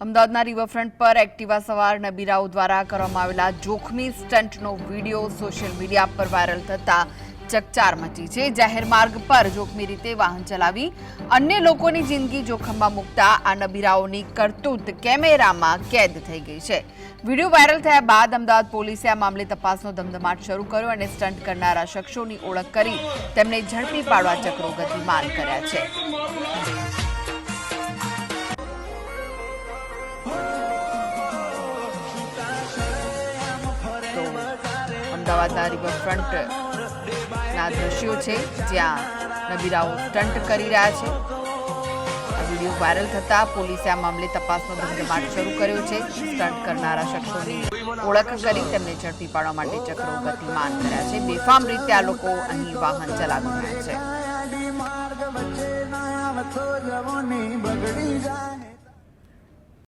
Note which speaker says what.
Speaker 1: અમદાવાદના રિવરફ્રન્ટ પર એક્ટિવા સવાર નબીરાઓ દ્વારા કરવામાં આવેલા જોખમી સ્ટન્ટનો વિડીયો સોશિયલ મીડિયા પર વાયરલ થતા ચકચાર મચી છે। જાહેર માર્ગ પર જોખમી રીતે વાહન ચલાવી અન્ય લોકોની જિંદગી જોખમમાં મૂકતા આ નબીરાઓની કરતૂત કેમેરામાં કેદ થઈ ગઈ છે। વિડીયો વાયરલ થયા બાદ અમદાવાદ પોલીસે આ મામલે તપાસનો ધમધમાટ શરૂ કર્યો અને સ્ટન્ટ કરનારા શખ્સોની ઓળખ કરી તેમને ઝડપી પાડવા ચક્રો ગતિમાન કર્યા છે। અમદાવાદના રિવરફ્રન્ટના દ્રશ્યો છે જ્યાં નબીરાઓ સ્ટન્ટ કરી રહ્યા છે। આ વિડીયો વાયરલ થતા પોલીસે આ મામલે તપાસનો ધમધમાટ શરૂ કર્યો છે। સ્ટન્ટ કરનારા શખ્સોની ઓળખ કરી તેમને ઝડપી પાડવા માટે ચક્રો ગતિમાન કર્યા છે। બેફામ રીતે આ લોકો અહીં વાહન ચલાવી રહ્યા છે।